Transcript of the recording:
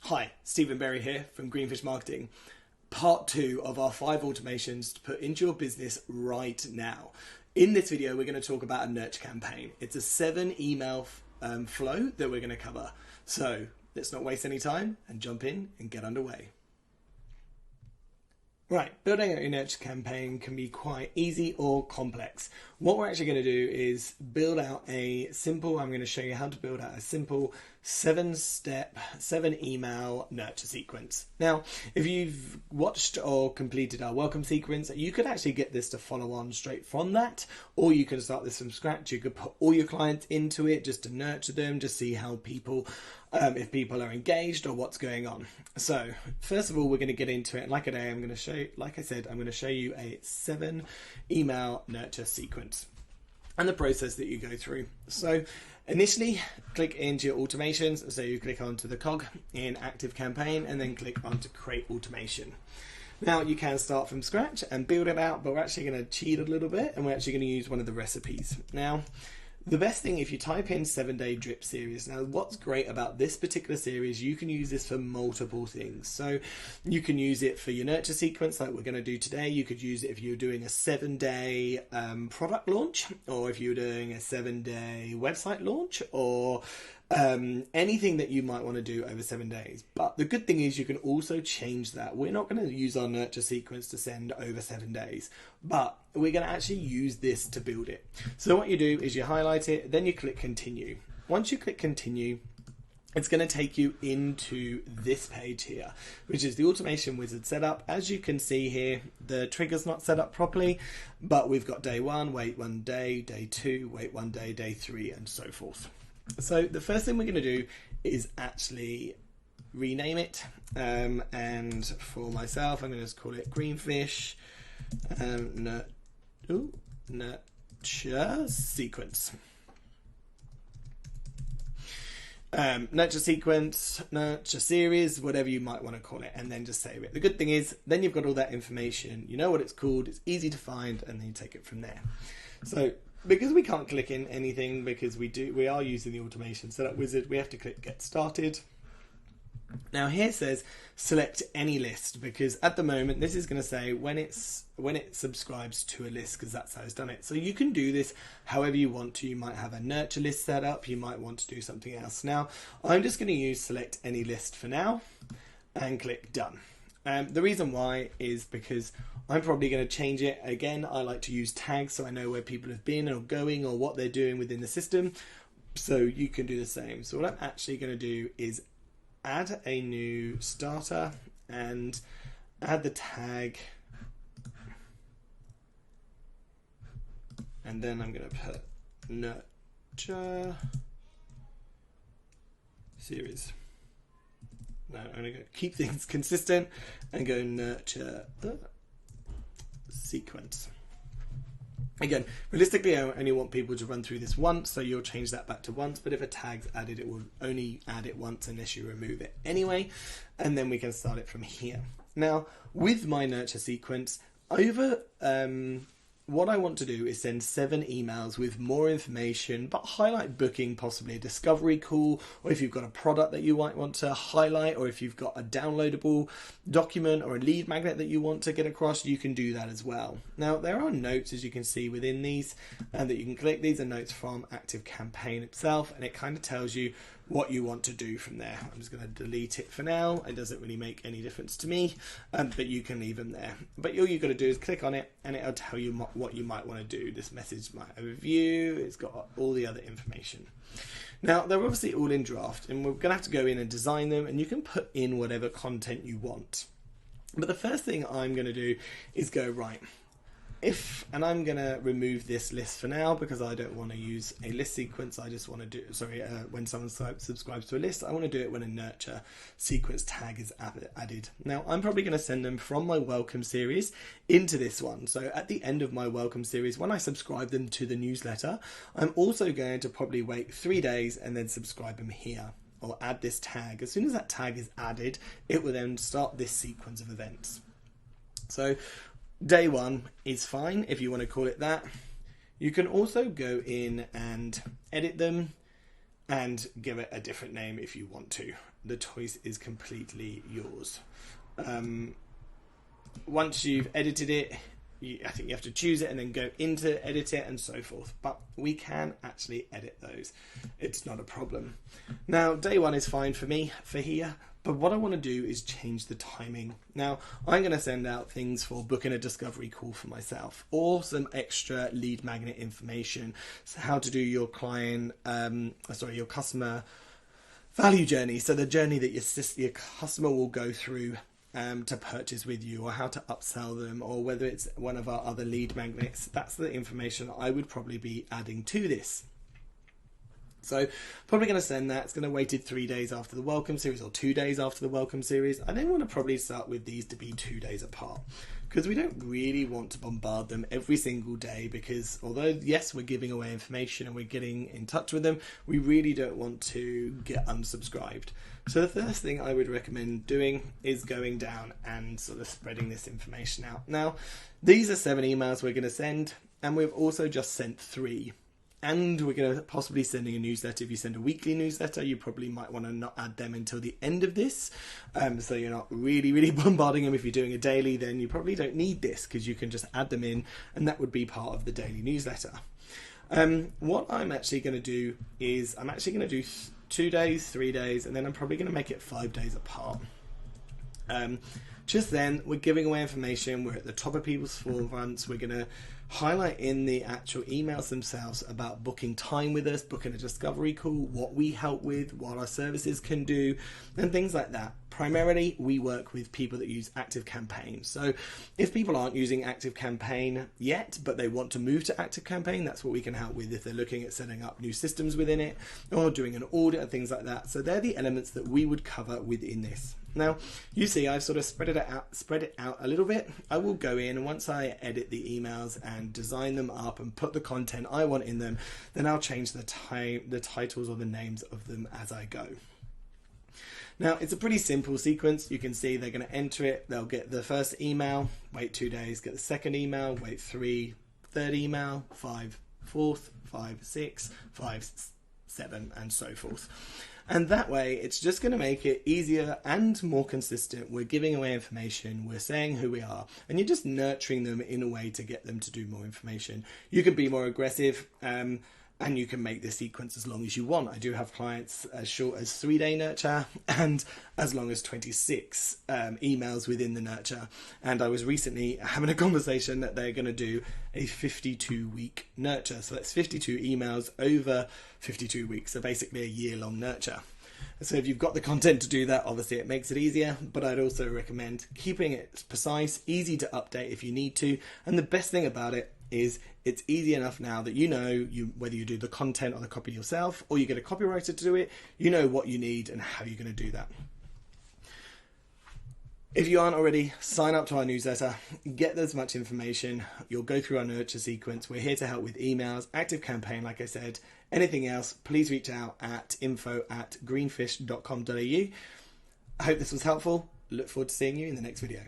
Hi, Stephen Berry here from Greenfish Marketing. Part 2 of our 5 automations to put into your business right now. In this video, we're going to talk about a nurture campaign. It's a 7 email flow that we're going to cover. So let's not waste any time and jump in and get underway. Right, building out your nurture campaign can be quite easy or complex. What we're actually going to do is build out I'm going to show you how to build out a simple 7-step, 7-email nurture sequence. Now, if you've watched or completed our welcome sequence, you could actually get this to follow on straight from that, or you can start this from scratch. You could put all your clients into it just to nurture them, to see how people, if people are engaged or what's going on. So first of all, we're going to get into it. Like I'm going to show you a 7 email nurture sequence and the process that you go through. So initially, click into your automations. So you click onto the cog in Active Campaign and then click onto Create Automation. Now you can start from scratch and build it out, but we're actually going to cheat a little bit and we're actually going to use one of the recipes. Now, the best thing, if you type in 7-day drip series, now what's great about this particular series, you can use this for multiple things. So you can use it for your nurture sequence like we're going to do today. You could use it if you're doing a 7-day product launch, or if you're doing a 7-day website launch, or anything that you might want to do over 7 days. But the good thing is you can also change that. We're not going to use our nurture sequence to send over 7 days, but we're going to actually use this to build it. So what you do is you highlight it, then you click continue. Once you click continue, it's going to take you into this page here, which is the automation wizard setup. As you can see here, the trigger's not set up properly, but we've got day 1, wait 1 day, day 2, wait 1 day, day 3, and so forth. So the first thing we're going to do is actually rename it, and for myself I'm going to just call it Greenfish nurture sequence. Nurture sequence, nurture series, whatever you might want to call it, and then just save it. The good thing is then you've got all that information, you know what it's called, it's easy to find, and then you take it from there. So because we can't click in anything, because we are using the automation setup wizard, we have to click get started. Now here it says select any list, because at the moment this is going to say when it subscribes to a list, because that's how it's done it. So you can do this however you want to. You might have a nurture list set up, you might want to do something else. Now I'm just going to use select any list for now and click done. The reason why is because I'm probably going to change it. Again, I like to use tags so I know where people have been or going or what they're doing within the system. So you can do the same. So what I'm actually going to do is add a new starter and add the tag. And then I'm going to put nurture series. No, I'm going to keep things consistent and go nurture sequence. Again, realistically, I only want people to run through this once, so you'll change that back to once, but if a tag's added, it will only add it once unless you remove it anyway, and then we can start it from here. Now, with my nurture sequence, what I want to do is send 7 emails with more information, but highlight booking, possibly a discovery call, or if you've got a product that you might want to highlight, or if you've got a downloadable document or a lead magnet that you want to get across, you can do that as well. Now, there are notes, as you can see within these, and that you can click. These are notes from Active Campaign itself, and it kind of tells you what you want to do from there. I'm just going to delete it for now. It doesn't really make any difference to me, but you can leave them there. But all you've got to do is click on it and it'll tell you what you might want to do. This message might overview, it's got all the other information. Now, they're obviously all in draft and we're going to have to go in and design them, and you can put in whatever content you want. But the first thing I'm going to do is go, right, and I'm going to remove this list for now because I don't want to use a list sequence. I just want to do, when someone subscribes to a list, I want to do it when a nurture sequence tag is added. Now, I'm probably going to send them from my welcome series into this one. So at the end of my welcome series, when I subscribe them to the newsletter, I'm also going to probably wait 3 days and then subscribe them here, or add this tag. As soon as that tag is added, it will then start this sequence of events. So day 1 is fine if you want to call it that. You can also go in and edit them and give it a different name if you want to. the choice is completely yours. Once you've edited it, I think you have to choose it and then go into edit it and so forth. But we can actually edit those. It's not a problem. Now, day one is fine for me for here. But what I want to do is change the timing. Now, I'm going to send out things for booking a discovery call for myself, or some extra lead magnet information. So how to do your your customer value journey. So the journey that your customer will go through to purchase with you, or how to upsell them, or whether it's one of our other lead magnets. That's the information I would probably be adding to this. So probably going to send that. It's going to wait 3 days after the welcome series, or 2 days after the welcome series. I then want to probably start with these to be 2 days apart, because we don't really want to bombard them every single day, because although yes, we're giving away information and we're getting in touch with them, we really don't want to get unsubscribed. So the first thing I would recommend doing is going down and sort of spreading this information out. Now, these are 7 emails we're going to send, and we've also just sent 3. And we're going to possibly sending a newsletter. If you send a weekly newsletter, you probably might want to not add them until the end of this. So you're not really bombarding them. If you're doing a daily, then you probably don't need this, because you can just add them in, and that would be part of the daily newsletter. What I'm actually going to do is I'm actually going to do 2 days, 3 days, and then I'm probably going to make it 5 days apart. Just then, we're giving away information. We're at the top of people's forefronts. We're going to highlight in the actual emails themselves about booking time with us, booking a discovery call, what we help with, what our services can do, and things like that. Primarily, we work with people that use ActiveCampaign. So if people aren't using ActiveCampaign yet, but they want to move to ActiveCampaign, that's what we can help with if they're looking at setting up new systems within it, or doing an audit and things like that. So they're the elements that we would cover within this. Now, you see, I've sort of spread it out a little bit. I will go in, and once I edit the emails and design them up and put the content I want in them, then I'll change the titles or the names of them as I go. Now, it's a pretty simple sequence. You can see they're going to enter it. They'll get the first email, wait 2 days, get the second email, wait 3, third email, 5, fourth, 5, 6, 5, 7, and so forth. And that way, it's just going to make it easier and more consistent. We're giving away information, we're saying who we are, and you're just nurturing them in a way to get them to do more information. You can be more aggressive, and you can make the sequence as long as you want. I do have clients as short as 3-day nurture and as long as 26 emails within the nurture. And I was recently having a conversation that they're going to do a 52-week nurture. So that's 52 emails over 52 weeks. So basically a year-long nurture. So if you've got the content to do that, obviously it makes it easier, but I'd also recommend keeping it precise, easy to update if you need to. And the best thing about it is it's easy enough now that you know whether you do the content or the copy yourself, or you get a copywriter to do it, you know what you need and how you're going to do that. If you aren't already, sign up to our newsletter, get as much information. You'll go through our nurture sequence. We're here to help with emails, ActiveCampaign, like I said. Anything else, please reach out at info@greenfish.com.au. I hope this was helpful. Look forward to seeing you in the next video.